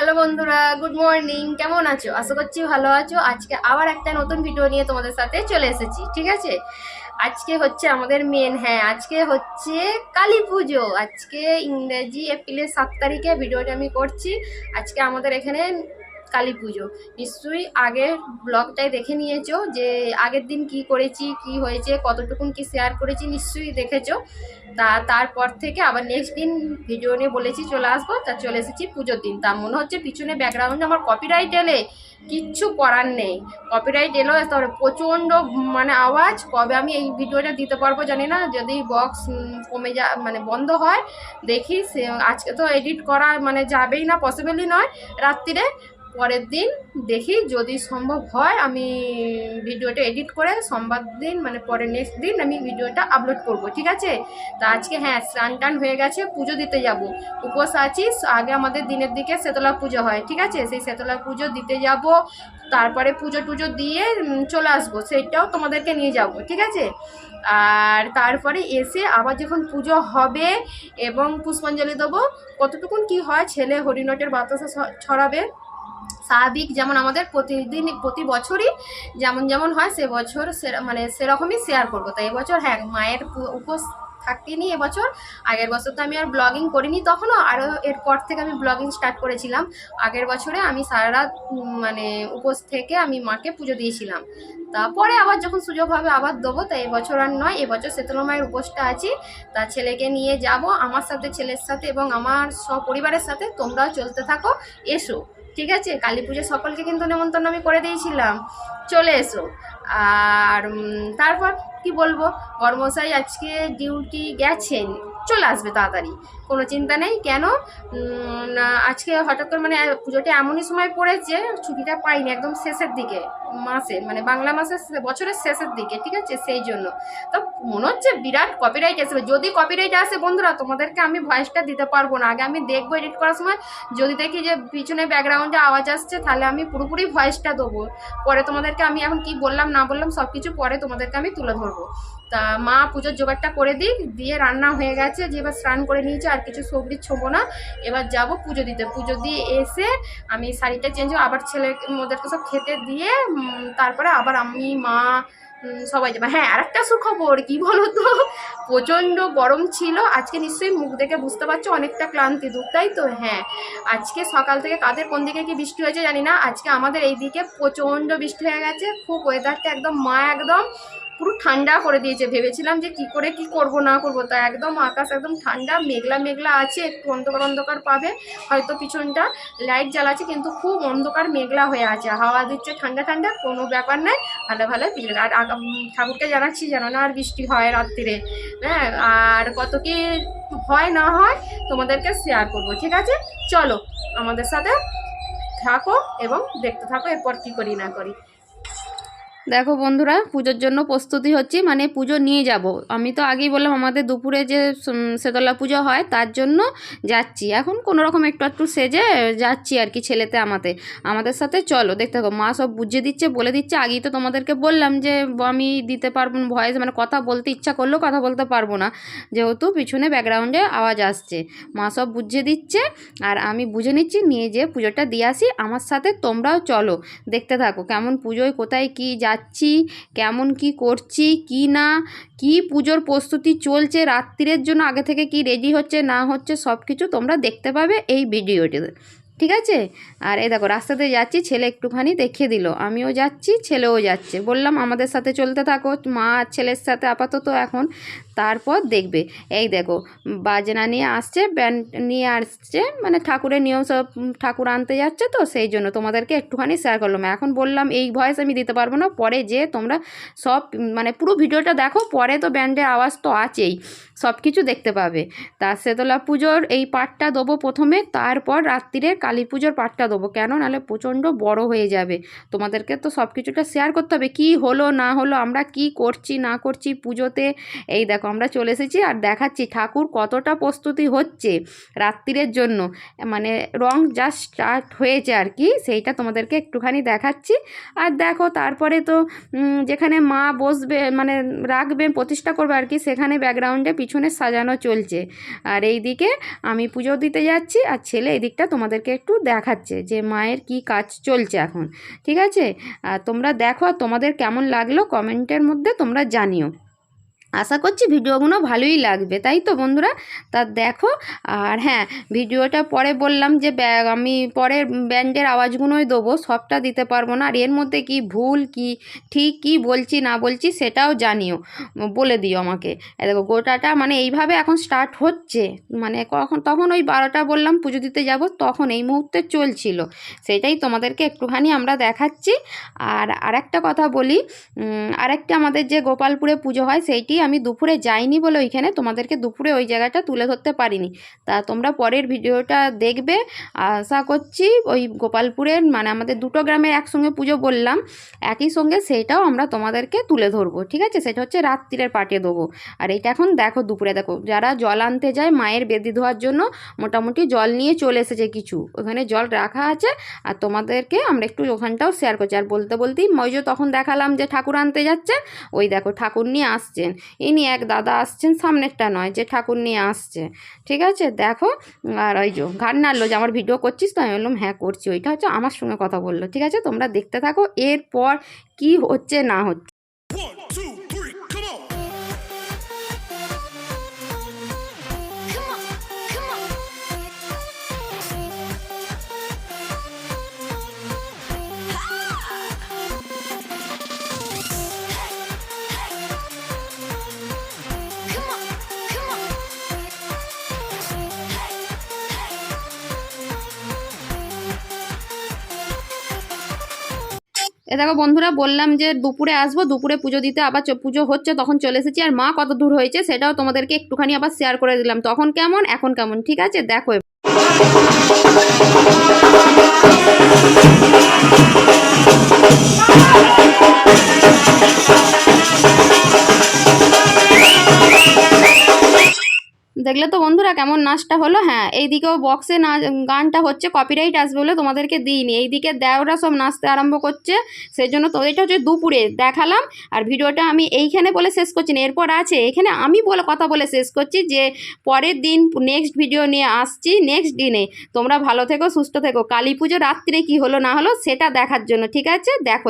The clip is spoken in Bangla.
হ্যালো বন্ধুরা, গুড মর্নিং। কেমন আছো? আশা করছি ভালো আছো। আজকে আবার একটা নতুন ভিডিও নিয়ে তোমাদের সাথে চলে এসেছি। ঠিক আছে, আজকে হচ্ছে আমাদের মেন, হ্যাঁ আজকে হচ্ছে কালী পুজো। আজকে ইংরেজি এপ্রিলের 7 তারিখে ভিডিওটা আমি করছি। আজকে আমাদের এখানে কালী পুজো। নিশ্চয়ই আগের ব্লগটাই দেখে নিয়েছো যে আগের দিন কি করেছি, কি হয়েছে, কতটুকুন কি শেয়ার করেছি, নিশ্চয়ই দেখেছো। তারপর থেকে আবার নেক্সট দিন ভিডিও নিয়ে বলেছি চলে আসবো, তা চলে এসেছি পুজোর দিন। তা মনে হচ্ছে পিছনে ব্যাকগ্রাউন্ডে আমার কপিরাইট এলে কিচ্ছু করার নেই। কপিরাইট এলো তারপরে প্রচণ্ড মানে আওয়াজ। কবে আমি এই ভিডিওটা দিতে পারবো জানি না, যদি বক্স কমে মানে বন্ধ হয় দেখি। সে আজকে তো এডিট করা মানে যাবেই না, পসিবলই নয় রাত্রিরে। পরের দিন দেখি যদি সম্ভব হয় আমি ভিডিওটা এডিট করে সোমবার দিন মানে পরে নেক্সট দিন আমি ভিডিওটা আপলোড করব। ঠিক আছে, তা আজকে হ্যাঁ স্নান টান হয়ে গেছে, পুজো দিতে যাব। উপোস আছি। আগে আমাদের দিনের দিকে শীতলা পুজো হয়। ঠিক আছে, সেই শীতলা পুজো দিতে যাব, তারপরে পুজো টুজো দিয়ে চলে আসবো, সেইটাও তোমাদেরকে নিয়ে যাব। ঠিক আছে, আর তারপরে এসে আবার যখন পুজো হবে এবং পুষ্পাঞ্জলি দেবো, কতটুকুন কি হয়, ছেলে হরিণটের বাতাসা ছড়াবে। স্বাভাবিক যেমন আমাদের প্রতিদিন প্রতি বছরই যেমন যেমন হয় সে বছর মানে সেরকমই শেয়ার করবো। তাই এবছর হ্যাঁ মায়ের উপোস থাকিনি এবছর। আগের বছর তো আমি আর ব্লগিং করিনি তখনও, আরও এরপর থেকে আমি ব্লগিং স্টার্ট করেছিলাম। আগের বছরে আমি সারা রাত মানে উপোস থেকে আমি মাকে পুজো দিয়েছিলাম। তারপরে আবার যখন সুযোগ হবে আবার দেবো। তাই এবছর আর নয়, এবছর শীতলা মায়ের উপোসটা আছি। তা ছেলেকে নিয়ে যাব, আমার সাথে ছেলের সাথে এবং আমার সপরিবারের সাথে তোমরাও চলতে থাকো, এসো। ঠিক আছে, কালী পুজো সকলকে কিন্তু নেমন্তন্ন আমি করে দিয়েছিলাম, চলে এসো। আর তারপর কি বলবো, কর্মচারী আজকে ডিউটি গেছেন, চলে আসবে তাড়াতাড়ি, কোনো চিন্তা নেই। কেন আজকে হঠাৎ করে মানে পুজোটা এমনই সময় পড়েছে, ছুটিটা পাইনি একদম শেষের দিকে মাসে, মানে বাংলা মাসের বছরের শেষের দিকে। ঠিক আছে, সেই জন্য তো মনে হচ্ছে বিরাট কপিরাইট আসবে। যদি কপিরাইট আসে বন্ধুরা, তোমাদেরকে আমি ভয়েসটা দিতে পারবো না। আগে আমি দেখবো এডিট করার সময়, যদি দেখি যে পিছনে ব্যাকগ্রাউন্ডে আওয়াজ আসছে তাহলে আমি পুরোপুরি ভয়েসটা দেবো। পরে তোমাদেরকে আমি এখন কি বললাম না বললাম সব কিছু পরে তোমাদেরকে আমি তুলে ধরবো। তা মা পুজোর জোগাড়টা করে দিই, দিয়ে রান্না হয়ে গেছে, যে এবার স্নান করে নিয়েছি, আর কিছু সবজি ছোবো না। এবার যাব পুজো দিতে। পুজো দিয়ে এসে আমি শাড়িটা চেঞ্জ হবো, আবার ছেলে ওদেরকে সব খেতে দিয়ে তারপরে আবার আমি মা সবাই যাবে। হ্যাঁ আর একটা সুখবর কি বলো তো, প্রচণ্ড গরম ছিল আজকে। নিশ্চয়ই মুখ দেখে বুঝতে পারছো অনেকটা ক্লান্তি দূর, তাই তো? হ্যাঁ আজকে সকাল থেকে কাদের কোন দিকে কি বৃষ্টি হয়েছে জানি না, আজকে আমাদের এই দিকে প্রচণ্ড বৃষ্টি হয়ে গেছে। খুব ওয়েদারটা একদম একদম পুরো ঠান্ডা করে দিয়েছে। ভেবেছিলাম যে কি করে কি করব না করব, তা একদম আকাশ একদম ঠান্ডা, মেঘলা মেঘলা আছে, একটু অন্ধকার অন্ধকার পাবে হয়তো, পিছনটা লাইট জ্বালাচ্ছে কিন্তু খুব অন্ধকার মেঘলা হয়ে আছে। হাওয়া দিচ্ছে ঠান্ডা ঠান্ডা, কোনো ব্যাপার নাই, ভালো ভালো পিছনে। আর ঠাকুরকে জানাচ্ছি যেন না আর বৃষ্টি হয় রাত্রিরে। হ্যাঁ আর কত কি হয় না হয় তোমাদেরকে শেয়ার করব। ঠিক আছে, চলো আমাদের সাথে থাকো এবং দেখতে থাকো এরপর কি করি না করি। দেখো বন্ধুরা, পুজোর জন্য প্রস্তুতি হচ্ছি, মানে পুজো নিয়ে যাব। আমি তো আগেই বললাম আমাদের দুপুরে যে শীতলা পুজো হয় তার জন্য যাচ্ছি। এখন কোনো রকম একটু একটু সেজে যাচ্ছি আর কি, ছেলেতে আমাদের সাথে চলো দেখতে থাকো। মা সব বুঝিয়ে দিচ্ছে, বলে দিচ্ছে। আগেই তো তোমাদেরকে বললাম যে আমি দিতে পারবো না ভয়েস, মানে কথা বলতে ইচ্ছা করলেও কথা বলতে পারবো না, যেহেতু পিছনে ব্যাকগ্রাউন্ডে আওয়াজ আসছে। মা সব বুঝিয়ে দিচ্ছে আর আমি বুঝে নিচ্ছি, নিয়ে যেয়ে পুজোটা দিয়ে আসি। আমার সাথে তোমরাও চলো, দেখতে থাকো কেমন পুজোয় কোথায় কি যাচ্ছি, কেমন কি করছি, কি না, কি পুজোর প্রস্তুতি চলছে, রাত্রিরের জন্য আগে থেকে কি রেডি হচ্ছে না হচ্ছে সব কিছু তোমরা দেখতে পাবে এই ভিডিওটিতে। ঠিক আছে, আর এই দেখো রাস্তাতে যাচ্ছি, ছেলে একটুখানি দেখিয়ে দিল, আমিও যাচ্ছি ছেলেও যাচ্ছে। বললাম আমাদের সাথে চলতে থাকো, মা ছেলের সাথে আপাতত এখন, তারপর দেখবে। এই দেখো বাজনা নিয়ে আসছে, ব্যান্ড নিয়ে আসছে, মানে ঠাকুরের নিয়ম সব, ঠাকুর আনতে যাচ্ছে তো সেই জন্য তোমাদেরকে একটুখানি শেয়ার করলাম। এখন বললাম এই ভয়েস আমি দিতে পারবো না, পরে যে তোমরা সব মানে পুরো ভিডিওটা দেখো, পরে তো ব্যান্ডের আওয়াজ তো আছেই, সব কিছু দেখতে পাবে। তা শীতলা পুজোর এই পার্টটা দেবো প্রথমে, তারপর রাত্রিরে কালী পুজোর পার্টটা দেবো। কেন নাহলে প্রচণ্ড বড় হয়ে যাবে, তোমাদেরকে তো সব কিছুটা শেয়ার করতে হবে, কি হলো না হলো, আমরা কি করছি না করছি পুজোতে। এই দেখো দেখো আমরা চলে এসেছি আর দেখাচ্ছি ঠাকুর কতটা প্রস্তুতি হচ্ছে রাত্রিরের জন্য, মানে রং জাস্ট স্টার্ট হয়েছে আর কি, সেইটা তোমাদেরকে একটুখানি দেখাচ্ছি। আর দেখো তারপরে তো যেখানে মা বসবে মানে রাখবে প্রতিষ্ঠা করবে আর কি, সেখানে ব্যাকগ্রাউন্ডে পিছনে সাজানো চলছে। আর এই দিকে আমি পুজো দিতে যাচ্ছি আর ছেলে এই দিকটা তোমাদেরকে একটু দেখাচ্ছে যে মায়ের কি কাজ চলছে এখন। ঠিক আছে, তোমরা দেখো আর তোমাদের কেমন লাগলো কমেন্টের মধ্যে তোমরা জানিও। আশা করছি ভিডিওগুলো ভালোই লাগবে, তাই তো বন্ধুরা? তা দেখো। আর হ্যাঁ, ভিডিওটা পরে বললাম যে আমি পরের ব্যান্ডের আওয়াজগুলোই দেবো, সবটা দিতে পারবো না। আর এর মধ্যে কি ভুল কি ঠিক কি বলছি না বলছি সেটাও জানিও, বলে দিও আমাকে। দেখো গোটাটা মানে এইভাবে এখন স্টার্ট হচ্ছে, মানে তখন ওই 12টা বললাম পুজো দিতে যাব, তখন এই মুহূর্তে চলছিল, সেটাই তোমাদেরকে একটুখানি আমরা দেখাচ্ছি। আর আরেকটা কথা বলি, আরেকটা আমাদের যে গোপালপুরে পুজো হয় সেইটি আমি দুপুরে যাইনি বলে ওইখানে তোমাদেরকে দুপুরে ওই জায়গাটা তুলে ধরতে পারিনি। তা তোমরা পরের ভিডিওটা দেখবে, আশা করছি। ওই গোপালপুরের মানে আমাদের দুটো গ্রামের একসঙ্গে পুজো বললাম, একই সঙ্গে সেইটাও আমরা তোমাদেরকে তুলে ধরবো। ঠিক আছে, সেটা হচ্ছে রাত্রিরের পাটে দেবো। আর এইটা এখন দেখো দুপুরে দেখো যারা জল আনতে যায় মায়ের বেদি ধোয়ার জন্য মোটামুটি জল নিয়ে চলে এসেছে, কিছু ওখানে জল রাখা আছে। আর তোমাদেরকে আমরা একটু ওখানটাও শেয়ার করছি। আর বলতে বলতেই ওই যে তখন দেখালাম যে ঠাকুর আনতে যাচ্ছে, ওই দেখো ঠাকুর নিয়ে আসছেন, ইনি এক দাদা আসছেন, সামনেরটা নয়, যে ঠাকুর নিয়ে আসছে। ঠিক আছে, দেখো। আর ওই যে ঘাট নাড়লো যে আমার ভিডিও করছিস, তো আমি বললাম হ্যাঁ করছি, ওইটা হচ্ছে আমার সঙ্গে কথা বললো। ঠিক আছে, তোমরা দেখতে থাকো এরপর কি হচ্ছে না হচ্ছে। এ দেখো বন্ধুরা, বললাম যে দুপুরে আসবো, দুপুরে পুজো দিতে, আবার পুজো হচ্ছে তখন চলে এসেছি। আর মা কত দূর হয়েছে সেটাও তোমাদেরকে একটুখানি আবার শেয়ার করে দিলাম, তখন কেমন এখন কেমন। ঠিক আছে, দেখো। দেখলে তো বন্ধুরা কেমন নাচটা হলো। হ্যাঁ, এইদিকেও বক্সে গানটা হচ্ছে, কপিরাইট আসবে বলে তোমাদেরকে দিইনি। এইদিকে দেওরা সব নাচতে আরম্ভ করছে, সেই জন্য তো এটা হচ্ছে দুপুরে দেখালাম। আর ভিডিওটা আমি এইখানে বলে শেষ করছি না, এরপর আছে এখানে আমি কথা বলে শেষ করছি যে পরের দিন নেক্সট ভিডিও নিয়ে আসছি, নেক্সট দিনে। তোমরা ভালো থেকো, সুস্থ থেকো। কালী পুজো রাত্রে কি হলো না হলো সেটা দেখার জন্য। ঠিক আছে, দেখো।